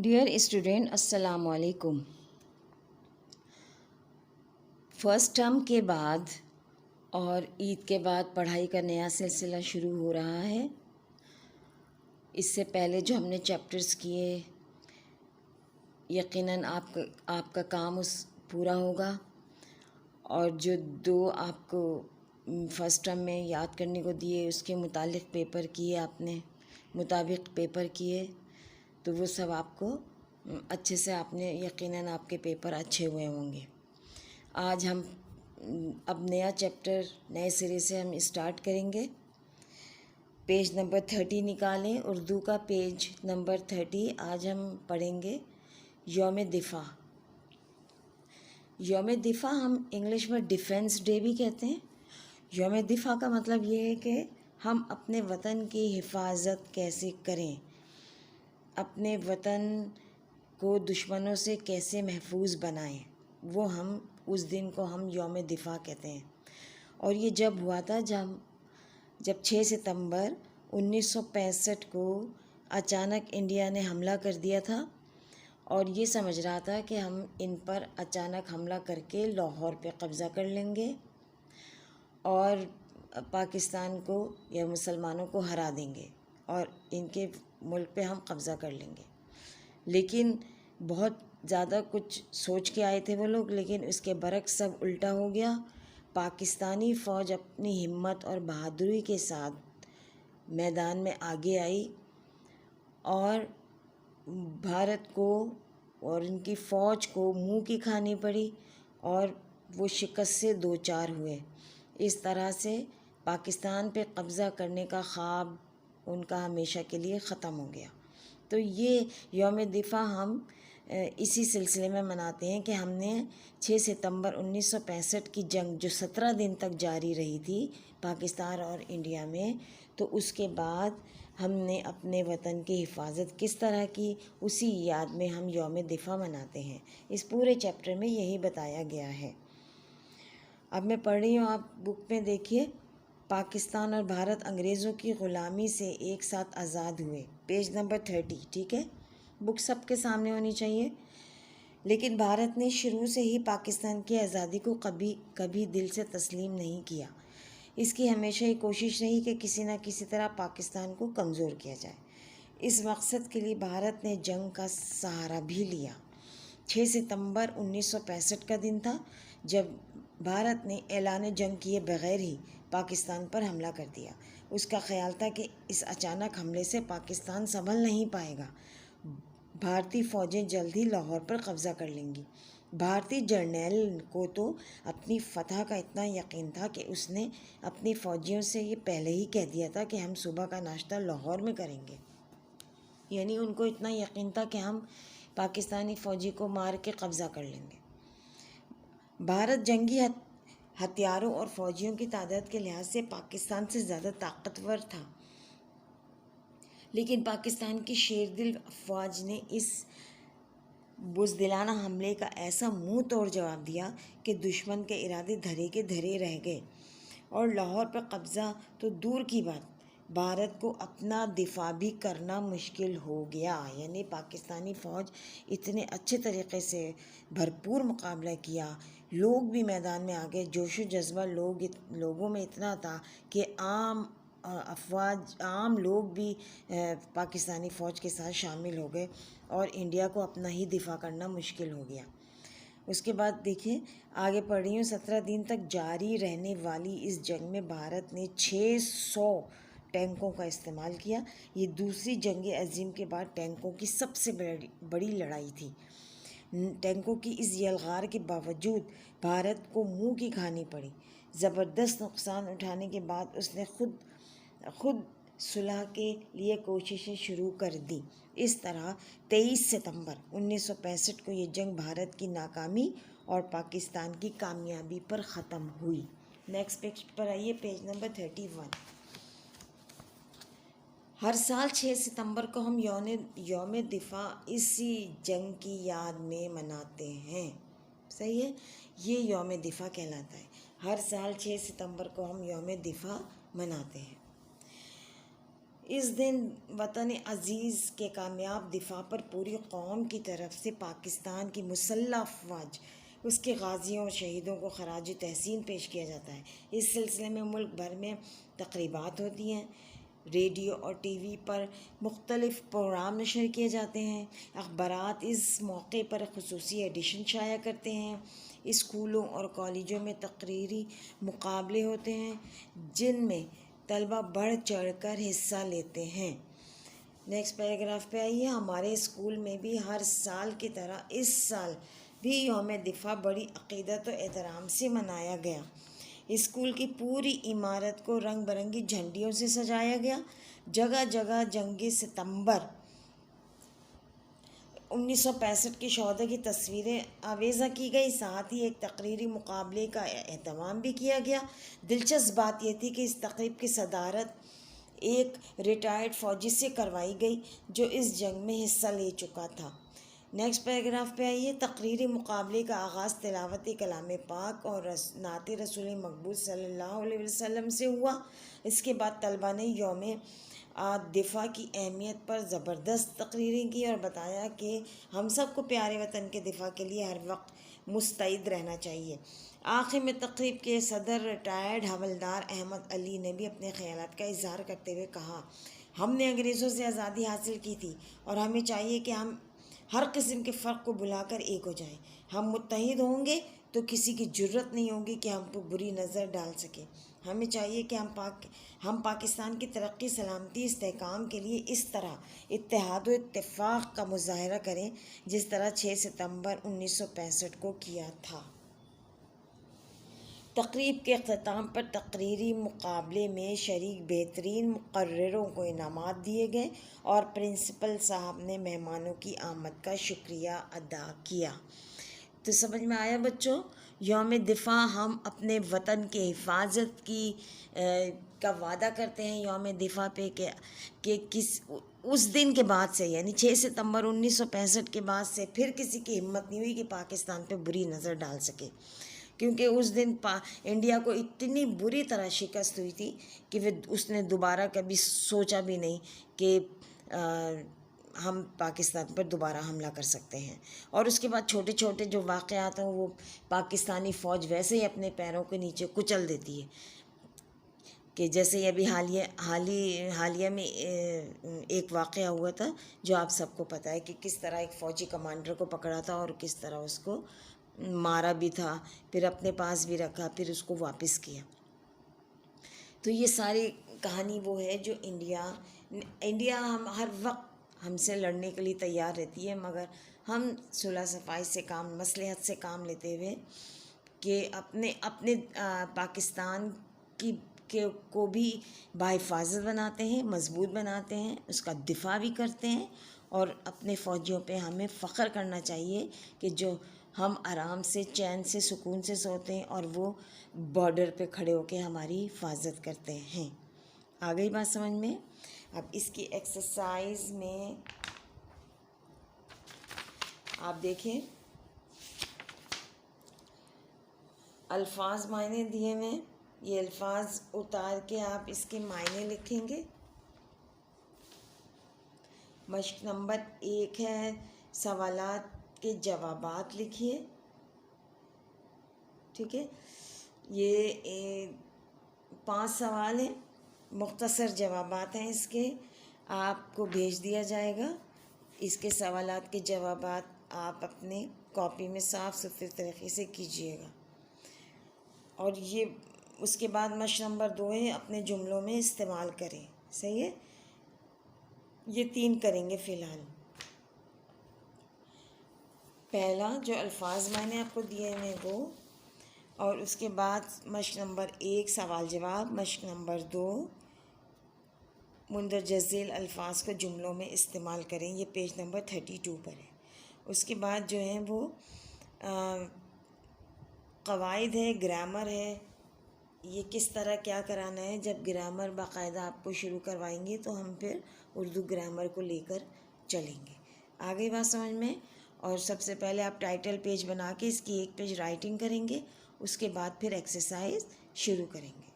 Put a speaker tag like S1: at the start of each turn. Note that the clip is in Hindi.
S1: डियर स्टूडेंट, अस्सलाम वालेकुम। फ़र्स्ट टर्म के बाद और ईद के बाद पढ़ाई का नया सिलसिला शुरू हो रहा है। इससे पहले जो हमने चैप्टर्स किए, यकीनन आपका काम उस पूरा होगा। और जो दो आपको फ़र्स्ट टर्म में याद करने को दिए, उसके मुताबिक पेपर किए, तो वो सब आपको अच्छे से आपने यकीनन आपके पेपर अच्छे हुए होंगे। आज हम अब नया चैप्टर नए सिरे से हम स्टार्ट करेंगे। पेज नंबर 30 निकालें, उर्दू का पेज नंबर 30। आज हम पढ़ेंगे यौम दिफ़ा। यौम दिफ़ा हम इंग्लिश में डिफेंस डे भी कहते हैं। यौम दिफ़ा का मतलब ये है कि हम अपने वतन की हिफाजत कैसे करें, अपने वतन को दुश्मनों से कैसे महफूज बनाएं, वो हम उस दिन को हम यौम दिफ़ा कहते हैं। और ये जब हुआ था, जब 6 सितंबर 1965 को अचानक इंडिया ने हमला कर दिया था और ये समझ रहा था कि हम इन पर अचानक हमला करके लाहौर पे कब्ज़ा कर लेंगे और पाकिस्तान को या मुसलमानों को हरा देंगे और इनके मुल्क पे हम कब्ज़ा कर लेंगे। लेकिन बहुत ज़्यादा कुछ सोच के आए थे वो लोग, लेकिन इसके बरक्स सब उल्टा हो गया। पाकिस्तानी फ़ौज अपनी हिम्मत और बहादुरी के साथ मैदान में आगे आई और भारत को और इनकी फ़ौज को मुंह की खानी पड़ी और वो शिकस्त से दो चार हुए। इस तरह से पाकिस्तान पे कब्ज़ा करने का ख्वाब उनका हमेशा के लिए ख़त्म हो गया। तो ये यौम दिफ़ा हम इसी सिलसिले में मनाते हैं कि हमने 6 सितंबर 1965 की जंग जो 17 दिन तक जारी रही थी पाकिस्तान और इंडिया में, तो उसके बाद हमने अपने वतन की हिफाजत किस तरह की, उसी याद में हम यौम दिफ़ा मनाते हैं। इस पूरे चैप्टर में यही बताया गया है। अब मैं पढ़ रही हूँ, आप बुक में देखिए। पाकिस्तान और भारत अंग्रेज़ों की ग़ुलामी से एक साथ आज़ाद हुए, पेज नंबर 30। ठीक है, बुक सबके सामने होनी चाहिए। लेकिन भारत ने शुरू से ही पाकिस्तान की आज़ादी को कभी दिल से तस्लीम नहीं किया। इसकी हमेशा ही कोशिश रही कि किसी न किसी तरह पाकिस्तान को कमज़ोर किया जाए। इस मकसद के लिए भारत ने जंग का सहारा भी लिया। 6 सितंबर 1965 का दिन था जब भारत ने ऐलान जंग किए बगैर ही पाकिस्तान पर हमला कर दिया। उसका ख्याल था कि इस अचानक हमले से पाकिस्तान संभल नहीं पाएगा। भारतीय फ़ौजें जल्द ही लाहौर पर कब्ज़ा कर लेंगी। भारतीय जर्नैल को तो अपनी फतह का इतना यकीन था कि उसने अपनी फ़ौजियों से ये पहले ही कह दिया था कि हम सुबह का नाश्ता लाहौर में करेंगे। यानी उनको इतना यकीन था कि हम पाकिस्तानी फ़ौजी को मार के कब्ज़ा कर लेंगे। भारत जंगी हथियारों और फ़ौजियों की तादाद के लिहाज से पाकिस्तान से ज़्यादा ताकतवर था, लेकिन पाकिस्तान की शेरदिल अफवाज ने इस बुज़दिलाना हमले का ऐसा मुंह तोड़ जवाब दिया कि दुश्मन के इरादे धरे के धरे रह गए और लाहौर पर कब्ज़ा तो दूर की बात, भारत को अपना दिफा भी करना मुश्किल हो गया। यानी पाकिस्तानी फ़ौज इतने अच्छे तरीक़े से भरपूर मुकाबला किया, लोग भी मैदान में आ गए, जोश व जज्बा लोगों में इतना था कि आम लोग भी पाकिस्तानी फ़ौज के साथ शामिल हो गए और इंडिया को अपना ही दिफा करना मुश्किल हो गया। उसके बाद देखिए, आगे पढ़ रही हूँ। 17 दिन तक जारी रहने वाली इस जंग में भारत ने 600 टैंकों का इस्तेमाल किया। ये दूसरी जंग अज़ीम के बाद टैंकों की सबसे बड़ी लड़ाई थी। टैंकों की इस यलगार के बावजूद भारत को मुंह की खानी पड़ी। ज़बरदस्त नुकसान उठाने के बाद उसने खुद सुलह के लिए कोशिशें शुरू कर दी। इस तरह 23 सितंबर 1965 को ये जंग भारत की नाकामी और पाकिस्तान की कामयाबी पर ख़त्म हुई। नेक्स्ट पेज पर आइए, पेज नंबर 31। हर साल 6 सितंबर को हम यौम दिफ़ा इसी जंग की याद में मनाते हैं। सही है, ये यौम दिफ़ा कहलाता है। हर साल 6 सितंबर को हम यौम दिफ़ा मनाते हैं। इस दिन वतन अज़ीज़ के कामयाब दिफा पर पूरी कौम की तरफ से पाकिस्तान की मुसल्लह अफवाज, उसके गाज़ियों और शहीदों को खराज तहसीन पेश किया जाता है। इस सिलसिले में मुल्क भर में तकरीबात होती हैं, रेडियो और टीवी पर मुख्तलिफ़ प्रोग्राम नशर किए जाते हैं, अखबारात इस मौके पर ख़ुसूसी एडिशन शाया करते हैं। स्कूलों और कॉलेजों में तकरीरी मुकाबले होते हैं जिनमें तलबा बढ़ चढ़ कर हिस्सा लेते हैं। नेक्स्ट पैराग्राफ पे आइए। हमारे स्कूल में भी हर साल की तरह इस साल भी यौम दिफा बड़ी अक़ीदत और एहतराम से मनाया गया। स्कूल की पूरी इमारत को रंग बिरंगी झंडियों से सजाया गया। जगह जगह जंग सितंबर 1965 के शोहदा की तस्वीरें आवेज़ा की गई। साथ ही एक तकरीरी मुकाबले का एहतमाम भी किया गया। दिलचस्प बात यह थी कि इस तकरीब की सदारत एक रिटायर्ड फ़ौजी से करवाई गई जो इस जंग में हिस्सा ले चुका था। नेक्स्ट पैराग्राफ पे आइए। तकरीरी मुकाबले का आगाज़ तिलावत कलाम पाक और नात रसूल मकबूल सल्लल्लाहु अलैहि वसल्लम से हुआ। इसके बाद तलबा ने यौम दिफा की अहमियत पर ज़बरदस्त तकरीरें की और बताया कि हम सबको प्यारे वतन के दिफा के लिए हर वक्त मुस्तैद रहना चाहिए। आखिर में तकरीब के सदर रिटायर्ड हवलदार अहमद अली ने भी अपने ख़यालात का इजहार करते हुए कहा, हमने अंग्रेज़ों से आज़ादी हासिल की थी और हमें चाहिए कि हम हर किस्म के फ़र्क को भुलाकर एक हो जाएं। हम मुत्तहिद होंगे तो किसी की जुर्रत नहीं होगी कि हम पर बुरी नज़र डाल सके। हमें चाहिए कि हम पाकिस्तान की तरक्की, सलामती, इस्तेहकाम के लिए इस तरह इत्तेहाद व इत्तेफाक का मुज़ाहरा करें जिस तरह 6 सितंबर 1965 को किया था। तकरीब के अख्ताम पर तकरीरी मुकाबले में शरीक बेहतरीन मुक़र्रिरों को इनामात दिए गए और प्रिंसिपल साहब ने मेहमानों की आमद का शुक्रिया अदा किया। तो समझ में आया बच्चों, यौम दिफा हम अपने वतन के हिफाजत की का वादा करते हैं यौम दिफा पे कि उस दिन के बाद से यानी 6 सितंबर 1965 के बाद से फिर किसी की हिम्मत नहीं हुई कि पाकिस्तान पे बुरी नज़र डाल सके, क्योंकि उस दिन इंडिया को इतनी बुरी तरह शिकस्त हुई थी कि उसने दोबारा कभी सोचा भी नहीं कि हम पाकिस्तान पर दोबारा हमला कर सकते हैं। और उसके बाद छोटे छोटे जो वाक़यात हैं वो पाकिस्तानी फ़ौज वैसे ही अपने पैरों के नीचे कुचल देती है कि जैसे अभी हालिया में एक वाक़या हुआ था जो आप सबको पता है कि किस तरह एक फ़ौजी कमांडर को पकड़ा था और किस तरह उसको मारा भी था, फिर अपने पास भी रखा, फिर उसको वापस किया। तो ये सारी कहानी वो है जो इंडिया हम हर वक्त हमसे लड़ने के लिए तैयार रहती है, मगर हम सुलह सफ़ाई से काम, मसलहत से काम लेते हुए कि अपने पाकिस्तान को भी बाहिफाजत बनाते हैं, मजबूत बनाते हैं, उसका दिफा भी करते हैं और अपने फ़ौजियों पे हमें फ़ख्र करना चाहिए कि जो हम आराम से, चैन से, सुकून से सोते हैं और वो बॉर्डर पे खड़े होकर हमारी हिफाजत करते हैं। आ गई बात समझ में? अब इसकी एक्सरसाइज में आप देखें, अल्फाज मायने दिए हुए, ये अल्फाज उतार के आप इसके मायने लिखेंगे। मश्क नंबर 1 है, सवालात के जवाबात लिखिए। ठीक है, ये 5 सवाल हैं, मुख्तसर जवाबात हैं इसके, आपको भेज दिया जाएगा। इसके सवालात के जवाबात आप अपने कॉपी में साफ़ सुथरे तरीके से कीजिएगा। और ये उसके बाद मश्क नंबर 2 है, अपने जुमलों में इस्तेमाल करें। सही है, ये 3 करेंगे फ़िलहाल। पहला जो अल्फाज मैंने आपको दिए हैं वो, और उसके बाद मश्क नंबर 1 सवाल जवाब, मश्क नंबर 2 मुंदरजा झेल अल्फाज को जुमलों में इस्तेमाल करें। ये पेज नंबर 32 पर है। उसके बाद जो है वो क़वाइद है, ग्रामर है, ये किस तरह क्या कराना है। जब ग्रामर बाकायदा आपको शुरू करवाएंगे तो हम फिर उर्दू ग्रामर को लेकर चलेंगे। आ गई बात समझ में? और सबसे पहले आप टाइटल पेज बना के इसकी 1 पेज राइटिंग करेंगे, उसके बाद फिर एक्सरसाइज शुरू करेंगे।